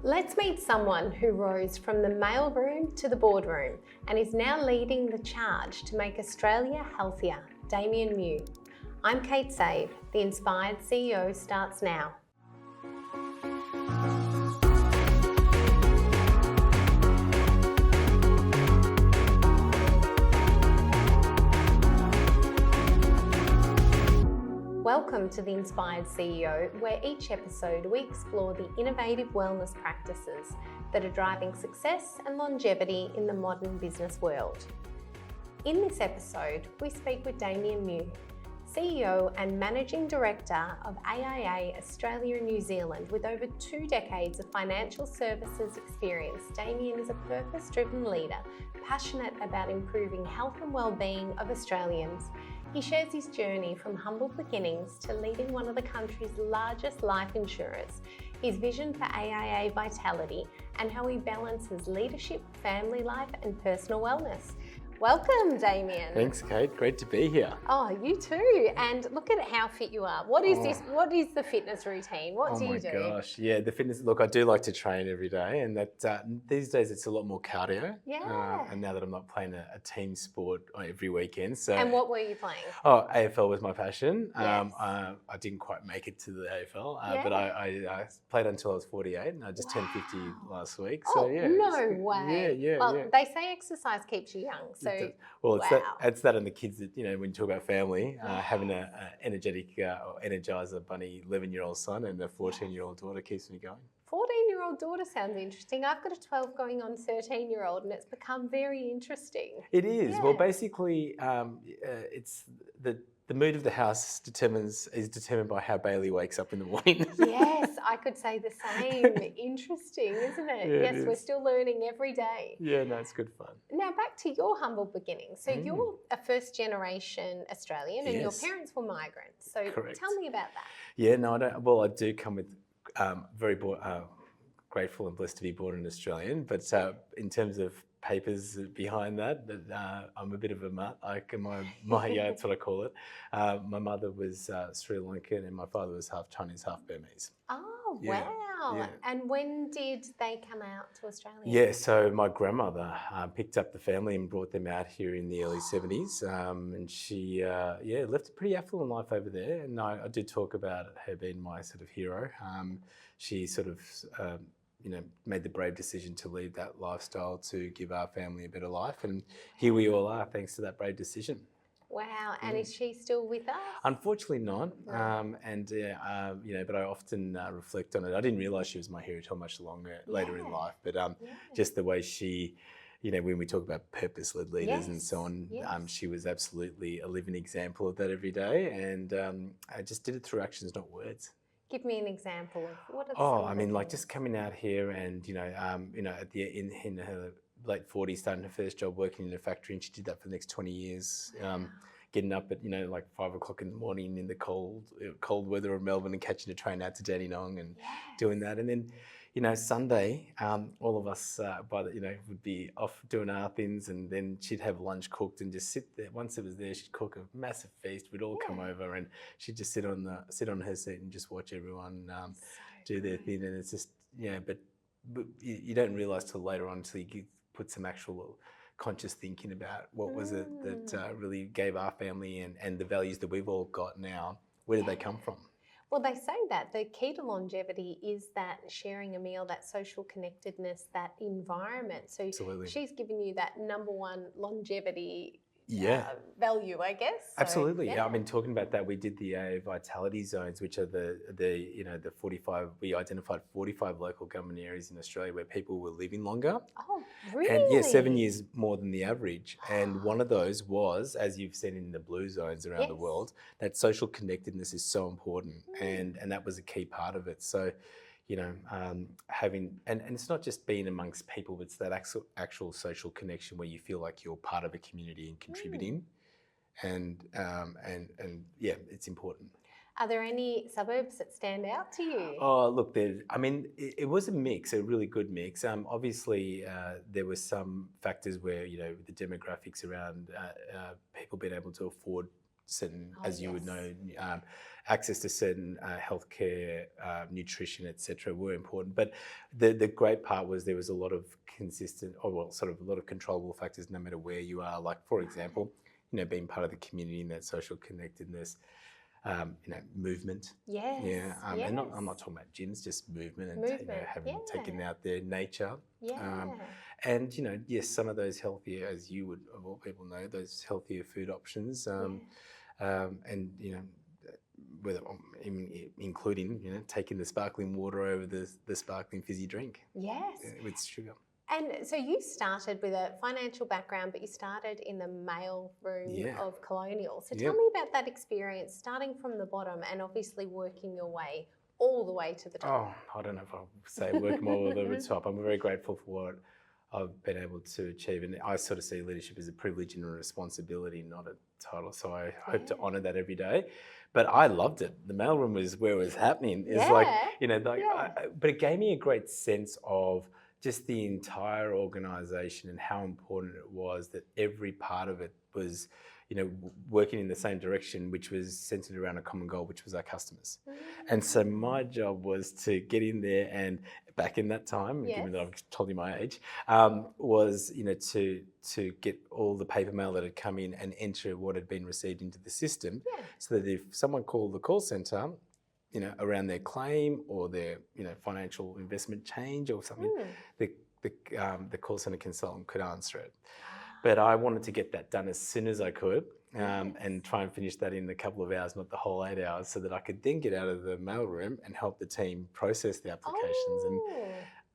Let's meet someone who rose from the mailroom to the boardroom and is now leading the charge to make Australia healthier, Damien Mu. I'm Kate Save. The Inspired CEO starts now. Welcome to The Inspired CEO, where each episode we explore the innovative wellness practices that are driving success and longevity in the modern business world. In this episode, we speak with Damien Mu, CEO and Managing Director of AIA Australia and New Zealand. With over 2 decades of financial services experience, Damien is a purpose-driven leader, passionate about improving health and well-being of Australians. He shares his journey from humble beginnings to leading one of the country's largest life insurers, his vision for AIA Vitality, and how he balances leadership, family life, and personal wellness. Welcome, Damien. Thanks, Kate. Great to be here. Oh, you too. And look at how fit you are. What is this? What is the fitness routine? What do you do? Oh my gosh, yeah, the fitness. Look, I do like to train every day, and that these days it's a lot more cardio. Yeah. And now that I'm not playing a team sport every weekend, so. And what were you playing? Oh, AFL was my passion. Yes. I didn't quite make it to the AFL, but I played until I was 48, and I just turned 50 last week. So yeah. No way. Yeah. Well, they say exercise keeps you young. So well, it's that and the kids that, when you talk about family, having an energetic or energizer bunny 11-year-old son and a 14-year-old daughter keeps me going. 14-year-old daughter sounds interesting. I've got a 12 going on 13-year-old, and it's become very interesting. It is. Yeah. Well, basically, it's the mood of the house is determined by how Bailey wakes up in the morning. Yes, I could say the same. Interesting, isn't it? Yeah, yes, we're still learning every day. Yeah, no, it's good fun. Now, back to your humble beginnings. So you're a first-generation Australian, and your parents were migrants. So Correct. Tell me about that. Yeah, no, I don't. Well, I do come with very grateful and blessed to be born an Australian, but in terms of papers behind that, I'm a bit of a mutt. That's what I call it. My mother was Sri Lankan and my father was half Chinese, half Burmese. Oh, Yeah, wow. yeah. And when did they come out to Australia? Yeah, so my grandmother picked up the family and brought them out here in the early 70s. And she, left a pretty affluent life over there. And I did talk about her being my sort of hero. She sort of, made the brave decision to leave that lifestyle to give our family a better life. And here we all are, thanks to that brave decision. Wow, and is she still with us? Unfortunately not, No. but I often reflect on it. I didn't realise she was my hero until much later in life, but just the way she, when we talk about purpose-led leaders and so on, she was absolutely a living example of that every day, and I just did it through actions, not words. Give me an example of what are just coming out here and, in her late 40s, starting her first job working in a factory, and she did that for the next 20 years. Getting up at, 5 o'clock in the morning in the cold weather of Melbourne and catching a train out to Dandenong and doing that. And then, Sunday, all of us would be off doing our things, and then she'd have lunch cooked and just sit there. Once it was there, she'd cook a massive feast. We'd all come over and she'd just sit on her seat and just watch everyone do their thing. And it's just, but you don't realise till later on until you put some actual conscious thinking about what was it that really gave our family and the values that we've all got now. Where did they come from? Well, they say that the key to longevity is that sharing a meal, that social connectedness, that environment. So Absolutely. She's given you that number one longevity value, I guess. So, Absolutely. Yeah. I mean, talking about that, we did the AIA Vitality zones, which are the 45. We identified 45 local government areas in Australia where people were living longer. Oh, really? And 7 years more than the average. And one of ththose was, as you've seen in the blue zones around the world, that social connectedness is so important, and that was a key part of it. So, having and it's not just being amongst people, but it's that actual social connection where you feel like you're part of a community and contributing, and it's important. Are there any suburbs that stand out to you? Oh, look, it was a mix, a really good mix. Obviously, there were some factors where, the demographics around people being able to afford certain, Oh, as you would yes. know, access to certain healthcare, nutrition, etc., were important. But the great part was there was a lot of consistent, or well, sort of a lot of controllable factors, no matter where you are. Like, for example, being part of the community and that social connectedness, movement. Yes. Yeah, Yes. and I'm not talking about gyms, just movement and Movement. taking Yeah. out their nature. Yeah. And yes, some of those healthier, as you would of all people know, those healthier food options, and whether including taking the sparkling water over the sparkling fizzy drink Yes. with sugar. And so you started with a financial background, but you started in the mail room Yeah. of Colonial. So Yeah. tell me about that experience, starting from the bottom and obviously working your way all the way to the top. Oh, I don't know if I'll say work more over the top. I'm very grateful for what I've been able to achieve. And I sort of see leadership as a privilege and a responsibility, not a title. So I hope to honour that every day. But I loved it. The mailroom was where it was happening. It's but it gave me a great sense of just the entire organisation and how important it was that every part of it was, working in the same direction, which was centred around a common goal, which was our customers. And so my job was to get in there and back in that time, given that I've told you my age, was to get all the paper mail that had come in and enter what had been received into the system, so that if someone called the call centre, around their claim or their financial investment change or something, the call centre consultant could answer it. But I wanted to get that done as soon as I could, and try and finish that in a couple of hours, not the whole 8 hours, so that I could then get out of the mailroom and help the team process the applications.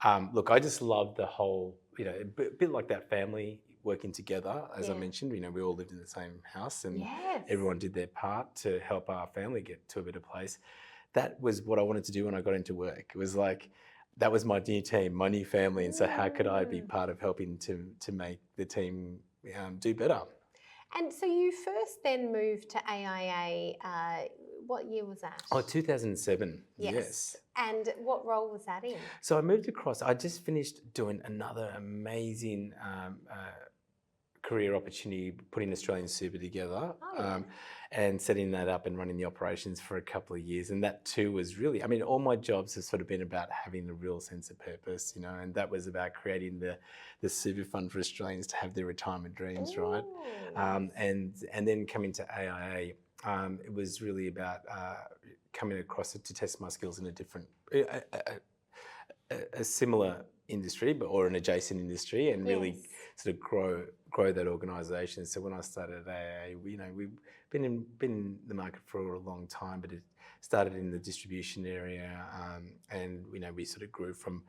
And look, I just love the whole, a bit like that family working together. As I mentioned, we all lived in the same house, and everyone did their part to help our family get to a better place. That was what I wanted to do when I got into work. It was like, that was my new team, my new family. And so how could I be part of helping to make the team do better? And so you first then moved to AIA, what year was that? Oh, 2007, yes. And what role was that in? So I moved across, I just finished doing another amazing career opportunity, putting Australian Super together, and setting that up and running the operations for a couple of years. And that too was really, all my jobs have sort of been about having a real sense of purpose, and that was about creating the super fund for Australians to have their retirement dreams, right? And then coming to AIA, it was really about coming across it to test my skills in a different, a similar industry, or an adjacent industry, and really sort of grow that organisation. So when I started at AIA, we've been in the market for a long time, but it started in the distribution area, and we sort of grew from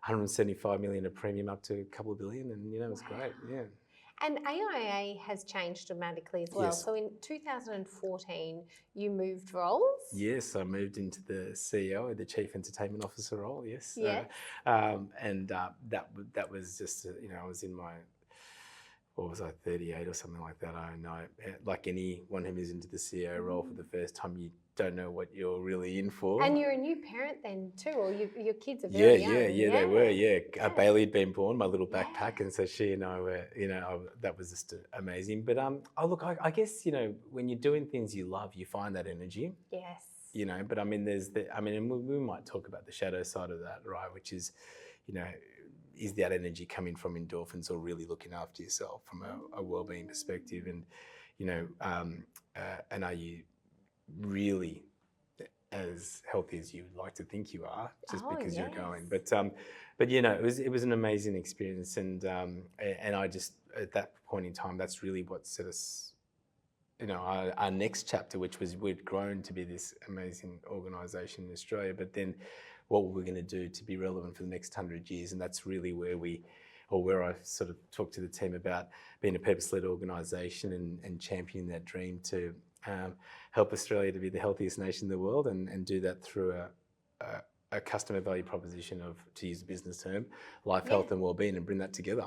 175 million of premium up to a couple of billion, and it was great. Yeah. And AIA has changed dramatically as well. Yes. So in 2014, you moved roles? Yes, I moved into the CEO, the Chief Entertainment Officer role, yes. Yes. And that was just, I was in my, what was I, 38 or something like that. I don't know. Like anyone who moves into the CEO role for the first time, you don't know what you're really in for. And you're a new parent then too, or your kids are very young. Yeah, they were, Bailey had been born, my little backpack, and so she and I were, that was just amazing. But look, I guess, when you're doing things you love, you find that energy. Yes. But and we might talk about the shadow side of that, right? Which is, is that energy coming from endorphins or really looking after yourself from a well-being perspective? And, and are you really as healthy as you would like to think you are, just because you're going? But it was an amazing experience, and I just, at that point in time, that's really what set us, our next chapter, which was we'd grown to be this amazing organisation in Australia, but then what were we going to do to be relevant for the next 100 years? And that's really where I sort of talked to the team about being a purpose-led organisation and championing that dream to help Australia to be the healthiest nation in the world, and do that through a customer value proposition of, to use a business term, life, health and wellbeing, and bring that together.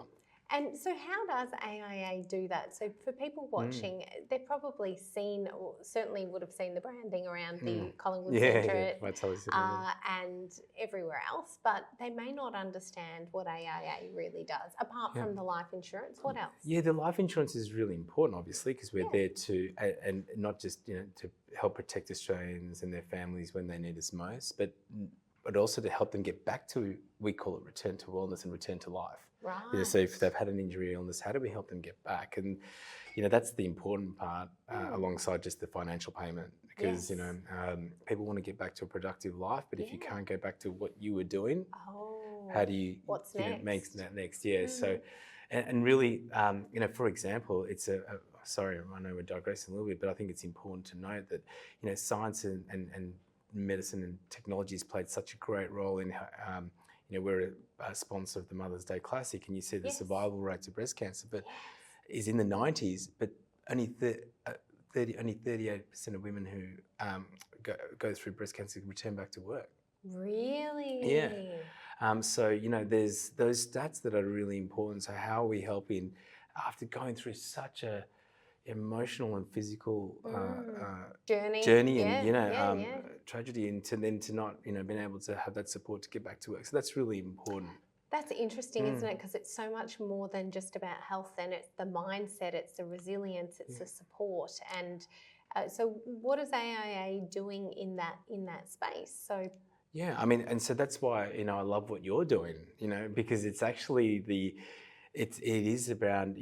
And so how does AIA do that? So for people watching, they've probably seen, or certainly would have seen the branding around the Collingwood Centre Vitality Centre. and everywhere else, but they may not understand what AIA really does. Apart from the life insurance, what else? Yeah, the life insurance is really important, obviously, because we're there to, and not just, to help protect Australians and their families when they need us most, but also to help them get back to, we call it return to wellness and return to life. Right. So if they've had an injury or illness, how do we help them get back? And, that's the important part alongside just the financial payment, because, people want to get back to a productive life, but if you can't go back to what you were doing, how do you, what's next? Make that next? Yeah. So, and really, for example, it's sorry, I know we're digressing a little bit, but I think it's important to note that, science and medicine and technology has played such a great role in we're a sponsor of the Mother's Day Classic, and you see the survival rates of breast cancer, but is in the 90s, but only 38% of women who go through breast cancer return back to work. Really? Yeah. So, there's those stats that are really important. So how are we helping after going through such a emotional and physical journey and tragedy, and to not being able to have that support to get back to work. So that's really important. That's interesting, isn't it? Because it's so much more than just about health. Then it's the mindset, it's the resilience, it's the support. And so, what is AIA doing in that space? So. Yeah, I mean, and so that's why I love what you're doing. Because it's actually it is around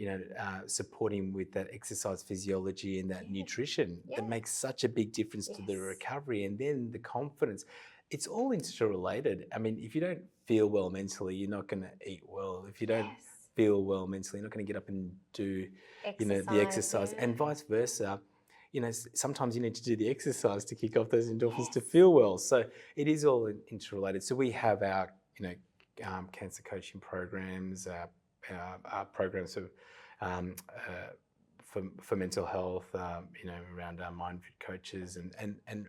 supporting with that exercise physiology and that nutrition that makes such a big difference to the recovery, and then the confidence. It's all interrelated. I mean, if you don't feel well mentally, you're not going to eat well. If you don't feel well mentally, you're not going to get up and do the exercise, and vice versa. Sometimes you need to do the exercise to kick off those endorphins to feel well. So it is all interrelated. So we have our cancer coaching programs. Our programs for mental health, around our mind fit coaches, and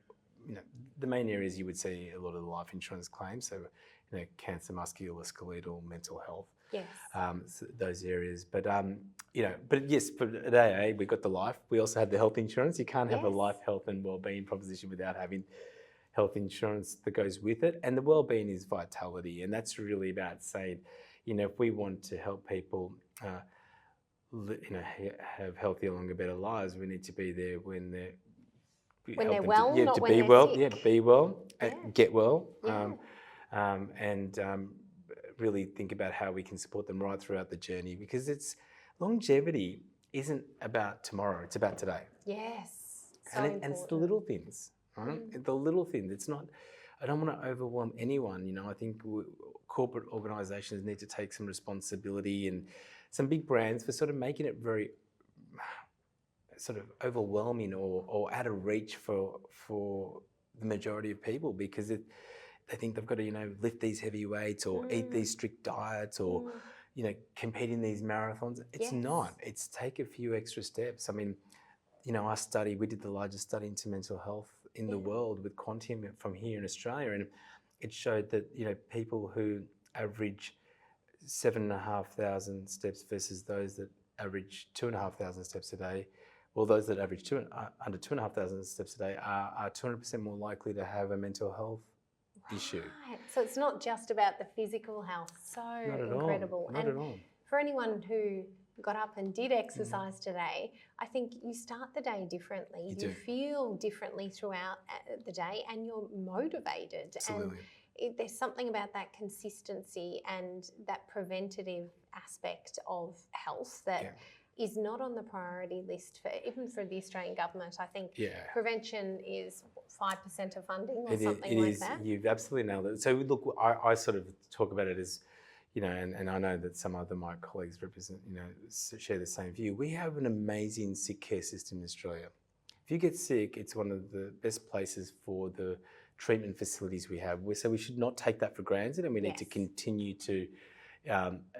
the main areas you would see a lot of the life insurance claims. So, cancer, musculoskeletal, mental health. Yes. So those areas, but yes, but at AA we've got the life. We also have the health insurance. You can't have a life, health, and wellbeing proposition without having health insurance that goes with it. And the wellbeing is vitality, and that's really about saying, if we want to help people, have healthier, longer, better lives, we need to be there when they're well, not when they're well. sick. Yeah, be well, get well, and really think about how we can support them right throughout the journey, because longevity isn't about tomorrow; it's about today. Yes, and it's the little things, right? The little things. It's not. I don't want to overwhelm anyone. I think corporate organisations need to take some responsibility, and some big brands for sort of making it very sort of overwhelming or out of reach for the majority of people, because they think they've got to lift these heavy weights or eat these strict diets or compete in these marathons. It's not. It's take a few extra steps. I mean, we did the largest study into mental health in the world with Quantium from here in Australia, and it showed that people who average 7,500 steps versus those that average 2,500 steps a day, well, those that average under 2,500 steps a day are 200% more likely to have a mental health issue. Right. So it's not just about the physical health. So not at incredible. All. Not at all. For anyone who got up and did exercise today, I think you start the day differently. You feel differently throughout the day, and you're motivated. Absolutely. And there's something about that consistency and that preventative aspect of health that is not on the priority list even for the Australian government. I think prevention is 5% of funding or something like that. You've absolutely nailed it. So look, I sort of talk about it as, and I know that some other my colleagues represent, share the same view. We have an amazing sick care system in Australia. If you get sick, it's one of the best places for the treatment facilities we have. So we should not take that for granted, and we need to continue to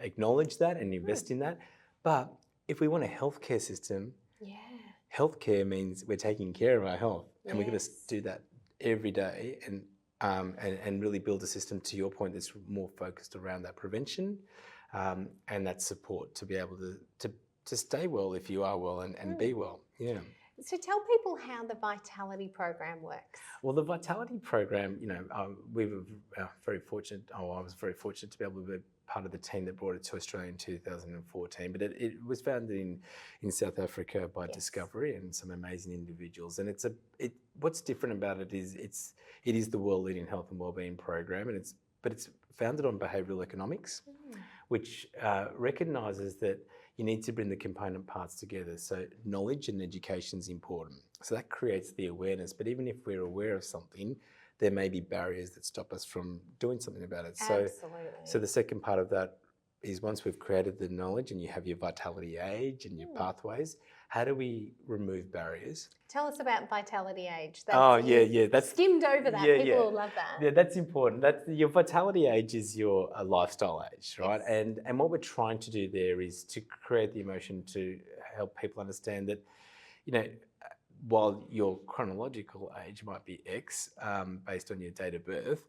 acknowledge that and invest in that. But if we want a healthcare system, healthcare means we're taking care of our health, and we've got to do that every day. And and really build a system, to your point, that's more focused around that prevention and that support to be able to stay well if you are well and be well. Yeah. So tell people how the Vitality program works. Well, the Vitality program, we were very fortunate. I was very fortunate to be able to be part of the team that brought it to Australia in 2014. But it was founded in South Africa by Discovery and some amazing individuals. And what's different about it is it is the world leading health and wellbeing program, and it's founded on behavioural economics, which recognises that you need to bring the component parts together. So knowledge and education is important. So that creates the awareness. But even if we're aware of something, there may be barriers that stop us from doing something about it. Absolutely. So the second part of that is, once we've created the knowledge and you have your Vitality age and your pathways, how do we remove barriers? Tell us about Vitality age. That's skimmed over that. People will love that. Yeah, that's important. Your Vitality age is your lifestyle age, right? Yes. And what we're trying to do there is to create the emotion to help people understand that, while your chronological age might be X based on your date of birth,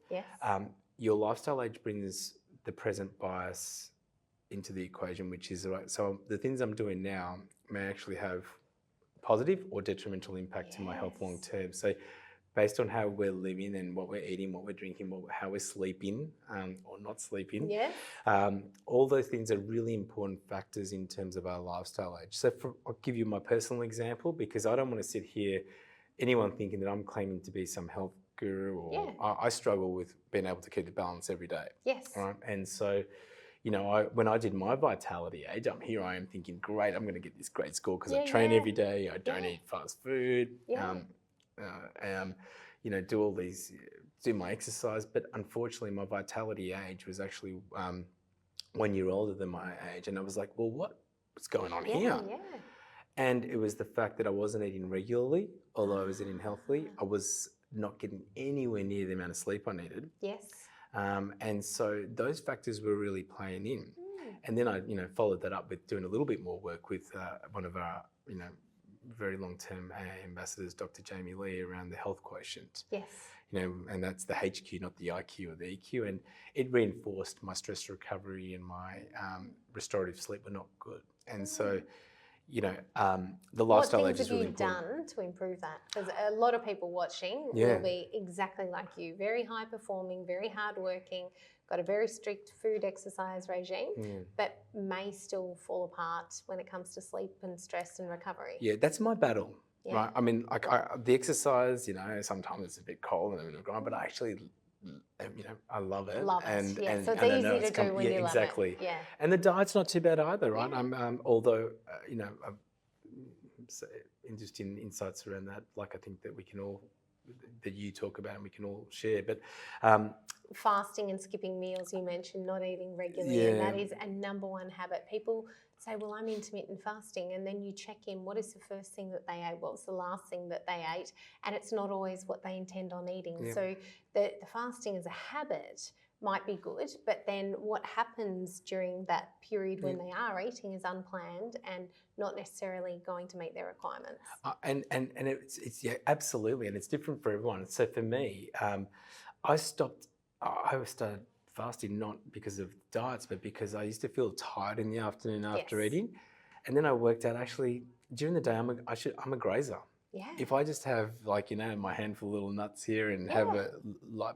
your lifestyle age brings the present bias into the equation, which is right. So the things I'm doing now may actually have positive or detrimental impact to my health long term. So based on how we're living and what we're eating, what we're drinking, how we're sleeping or not sleeping, all those things are really important factors in terms of our lifestyle age. So I'll give you my personal example, because I don't want to sit here, anyone thinking that I'm claiming to be some health guru, or I struggle with being able to keep the balance every day. Yes. Right? And so, when I did my Vitality age, I am thinking, great, I'm going to get this great score because I train every day, I don't eat fast food, do all these, do my exercise. But unfortunately, my Vitality age was actually 1 year older than my age. And I was like, well, what's going on here? Yeah. And it was the fact that I wasn't eating regularly, although I was eating healthily. I was not getting anywhere near the amount of sleep I needed. Yes. And so those factors were really playing in. And then I, followed that up with doing a little bit more work with one of our, very long-term AIA ambassadors, Dr. Jamie Lee, around the health quotient. Yes. And that's the HQ, not the IQ or the EQ. And it reinforced my stress recovery and my restorative sleep were not good. And so, the lifestyle age is really important. What things have you done to improve that? Because a lot of people watching will be exactly like you, very high performing, very hard-working, got a very strict food exercise regime, but may still fall apart when it comes to sleep and stress and recovery. Yeah, that's my battle, right? I mean, the exercise, sometimes it's a bit cold and a bit of grind, but I actually, I love it. So it's easy to do when you love it. Yeah. And the diet's not too bad either, right? Although, interesting insights around that, like I think that we can all, that you talk about and we can all share, but fasting and skipping meals, you mentioned, not eating regularly, and that is a number one habit. People say, well, I'm intermittent fasting, and then you check in, what is the first thing that they ate, what was the last thing that they ate, and it's not always what they intend on eating. So the fasting as a habit might be good, but then what happens during that period when they are eating is unplanned and not necessarily going to meet their requirements. And it's absolutely, and it's different for everyone. So for me, I started fasting not because of diets, but because I used to feel tired in the afternoon after eating. And then I worked out, actually, during the day, I'm a grazer. Yeah. If I just have, my handful of little nuts here and have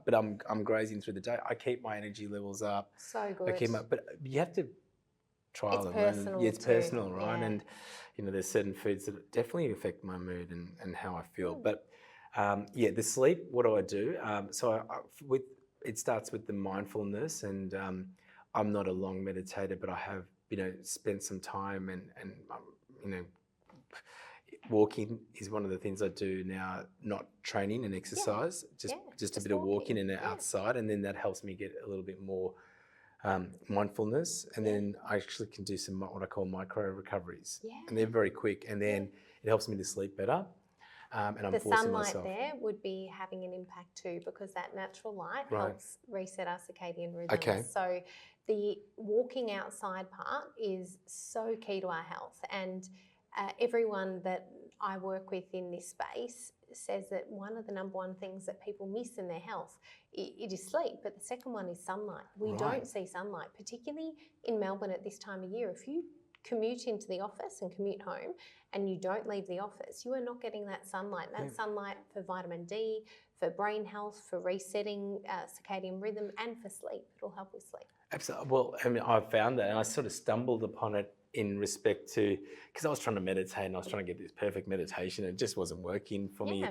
but I'm grazing through the day, I keep my energy levels up. So good. But you have to trial and learn. It's personal, right? Yeah. And there's certain foods that definitely affect my mood and how I feel. But the sleep, what do I do? It starts with the mindfulness, and I'm not a long meditator, but I have spent some time and walking is one of the things I do now, not training and exercise, just a bit of walking and outside, and then that helps me get a little bit more mindfulness, and then I actually can do some what I call micro recoveries, and they're very quick, and then it helps me to sleep better. And I'm forcing myself. The sunlight there would be having an impact too, because that natural light helps reset our circadian rhythms. Okay. So the walking outside part is so key to our health, and everyone that I work with in this space says that one of the number one things that people miss in their health, it is sleep, but the second one is sunlight. We don't see sunlight, particularly in Melbourne at this time of year. If you commute into the office and commute home and you don't leave the office, you are not getting that sunlight. That sunlight for vitamin D, for brain health, for resetting circadian rhythm, and for sleep. It'll help with sleep. Absolutely. Well, I mean, I found that, and I sort of stumbled upon it in respect to, because I was trying to meditate and I was trying to get this perfect meditation, and it just wasn't working for me.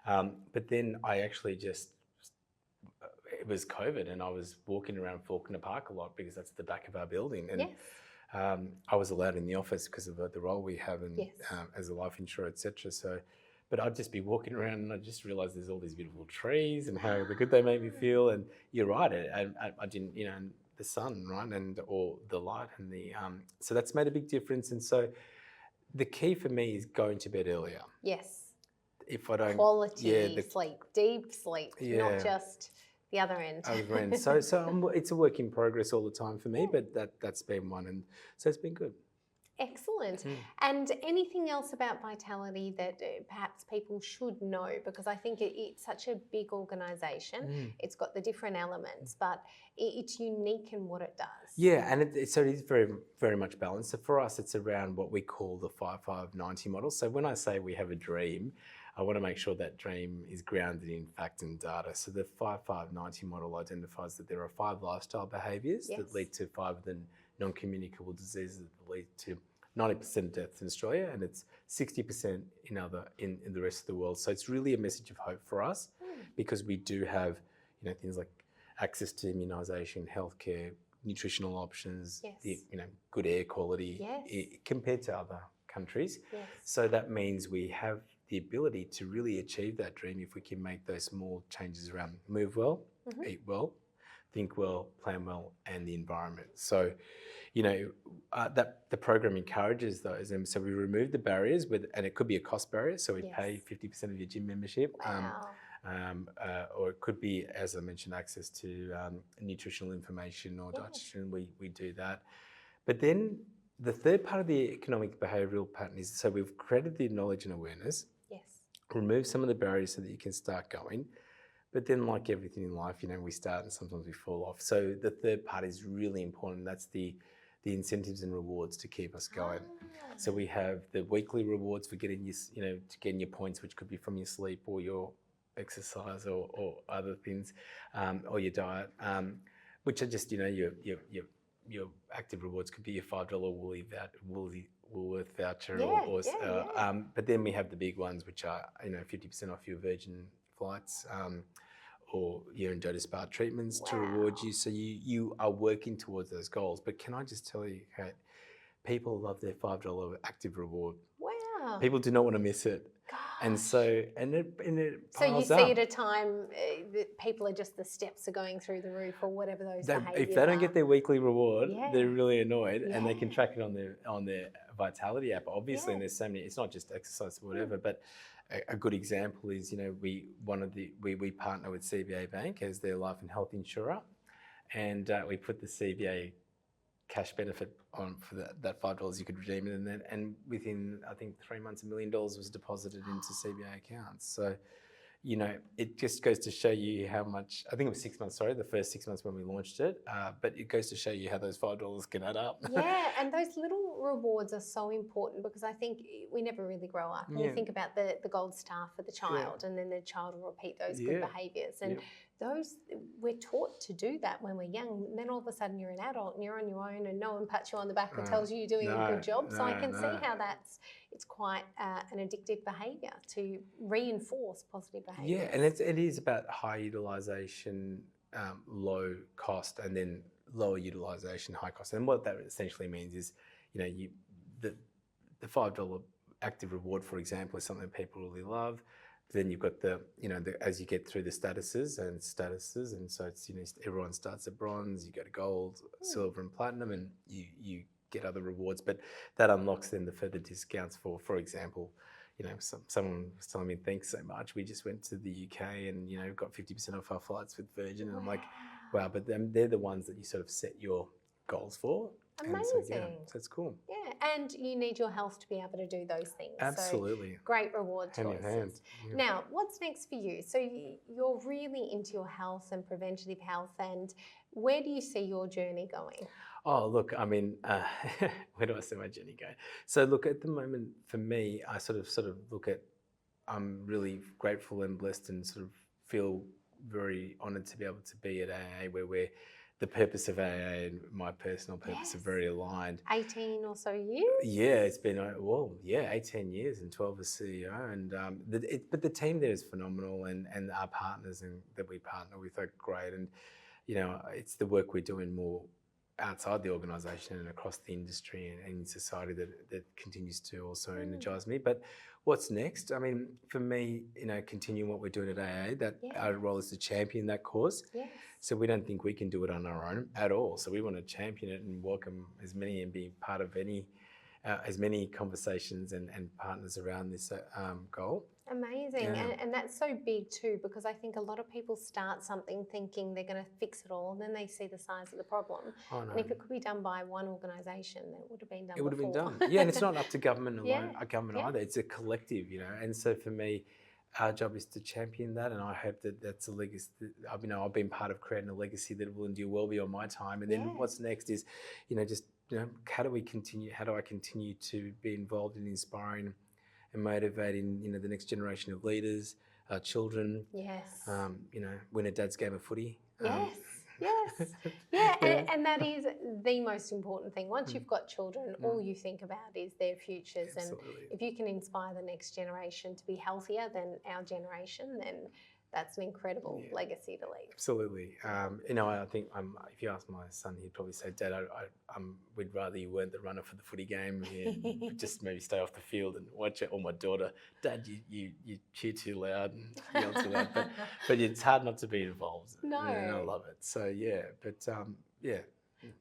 But then I actually just, it was COVID, and I was walking around Falconer Park a lot because that's the back of our building. And I was allowed in the office because of the role we have and as a life insurer, etc. So, but I'd just be walking around and I just realised there's all these beautiful trees and how good they made me feel. And you're right, I didn't, you know, the sun, right, and or the light and the so that's made a big difference. And so the key for me is going to bed earlier. Yes. If I don't quality sleep, deep sleep, not just the other end. Other end. So it's a work in progress all the time for me, but that's been one, and so it's been good. Excellent. And anything else about Vitality that perhaps people should know? Because I think it's such a big organisation. It's got the different elements, but it's unique in what it does. Yeah, and it is very, very much balanced. So for us, it's around what we call the 5-5-90 model. So when I say we have a dream, I want to make sure that dream is grounded in fact and data. So the 5-5-90 model identifies that there are 5 lifestyle behaviours that lead to 5 of the non-communicable diseases that lead to 90% of deaths in Australia, and it's 60% in the rest of the world. So it's really a message of hope for us because we do have, you know, things like access to immunisation, healthcare, nutritional options, good air quality compared to other countries. So that means we have the ability to really achieve that dream if we can make those small changes around move well, eat well, think well, plan well, and the environment. So, you know, that the program encourages those, and so we remove the barriers and it could be a cost barrier. So we pay 50% of your gym membership, or it could be, as I mentioned, access to nutritional information or dietitian. We do that, but then the third part of the economic behavioural pattern is so we've created the knowledge and awareness. Remove some of the barriers so that you can start going. But then, like everything in life, you know, we start and sometimes we fall off. So the third part is really important. That's the incentives and rewards to keep us going. So we have the weekly rewards for getting your points, which could be from your sleep or your exercise or other things, or your diet, which are just, you know, your active rewards could be your $5 Woolworth voucher, but then we have the big ones, which are, you know, 50% off your Virgin flights, or your Endota Spa treatments to reward you. So you are working towards those goals. But can I just tell you, Kate, people love their $5 active reward. Wow. People do not want to miss it. Gosh. And so it so you see at a time that people are just, the steps are going through the roof or whatever those behaviours if they don't get their weekly reward, they're really annoyed, and they can track it on their Vitality app, obviously. And there's so many, it's not just exercise or whatever, but a good example is, you know, we partner with CBA Bank as their life and health insurer, and we put the CBA cash benefit on for that $5 you could redeem it, and within, I think, 3 months, $1 million was deposited into CBA accounts. So, you know, it just goes to show you how much, I think it was 6 months, the first 6 months when we launched it, but it goes to show you how those $5 can add up. Yeah, and those little rewards are so important because I think we never really grow up. And you think about the gold star for the child, and then the child will repeat those good behaviours. And those, we're taught to do that when we're young. And then all of a sudden you're an adult and you're on your own and no one pats you on the back or tells you you're doing a good job. So I can see how it's quite an addictive behaviour to reinforce positive behaviours. Yeah, and it is about high utilisation, low cost, and then lower utilisation, high cost. And what that essentially means is, you know, the $5 active reward, for example, is something people really love. Then you've got as you get through the statuses, and so it's, you know, everyone starts at bronze, you go to gold, silver, and platinum, and you get other rewards. But that unlocks then the further discounts for example, you know, someone was telling me, thanks so much, we just went to the UK and, you know, got 50% off our flights with Virgin, and I'm like, wow. But they're the ones that you sort of set your goals for. Amazing. So it's cool. Yeah, and you need your health to be able to do those things. Absolutely. So great reward Hand choices. in hand. Yeah. Now, what's next for you? So you're really into your health and preventative health, and where do you see your journey going? Oh, look, I mean, where do I see my journey going? So look, at the moment, for me, I sort of look at, I'm really grateful and blessed and sort of feel very honoured to be able to be at AIA, where the purpose of AIA and my personal purpose are very aligned. 18 or so years? Yeah, it's been, 18 years and 12 as CEO. And but the team there is phenomenal, and our partners and that we partner with are great. And, it's the work we're doing more outside the organisation and across the industry and in society that continues to also energise me. But what's next? I mean, for me, continuing what we're doing at AA, that our role is to champion that cause. Yes. So we don't think we can do it on our own at all. So we want to champion it and welcome as many and be part of as many conversations and partners around this goal. Amazing. Yeah. And that's so big too, because I think a lot of people start something thinking they're going to fix it all, and then they see the size of the problem. Oh, no. And if it could be done by one organisation, then it would have been done. It would have been before. done. Yeah, and it's not up to government alone, Yeah. either. It's a collective, And so for me, our job is to champion that, and I hope that that's a legacy. I've been part of creating a legacy that will endure well beyond my time. And then what's next is, how do I continue to be involved in inspiring and motivating, the next generation of leaders, our children. Yes. Win a dad's game of footy. Yes. Yeah, and that is the most important thing. Once you've got children, all you think about is their futures. Absolutely. And if you can inspire the next generation to be healthier than our generation, then that's an incredible legacy to leave. Absolutely. I think if you ask my son, he'd probably say, Dad, we'd rather you weren't the runner for the footy game. Just maybe stay off the field and watch it. Or my daughter, Dad, you cheer too loud and yell too loud. But it's hard not to be involved. No. And I love it. So, yeah.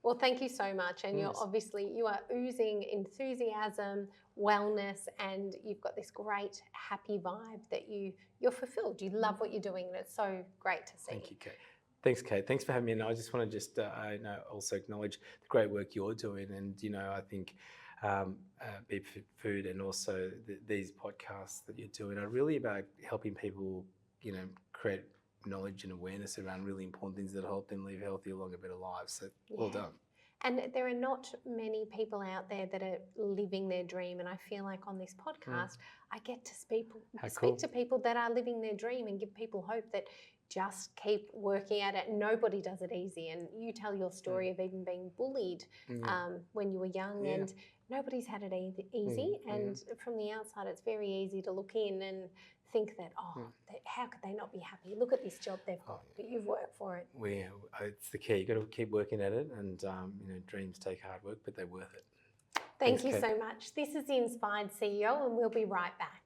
Well, thank you so much. And you are oozing enthusiasm, wellness, and you've got this great happy vibe that you're fulfilled. You love what you're doing, and it's so great to see. Thank you, Kate. Thanks, Kate. Thanks for having me. And I just want to also acknowledge the great work you're doing. And, I think Be Fit Food and also these podcasts that you're doing are really about helping people, create knowledge and awareness around really important things that help them live healthier, longer, better lives. So well done. And there are not many people out there that are living their dream. And I feel like on this podcast, I get to speak to people that are living their dream and give people hope that just keep working at it. Nobody does it easy. And you tell your story of even being bullied when you were young, and nobody's had it easy. And from the outside, it's very easy to look in and think that, how could they not be happy? Look at this job they've got, but you've worked for it. It's the key. You've got to keep working at it, and dreams take hard work, but they're worth it. Thank you so much. This is the Inspired CEO, and we'll be right back.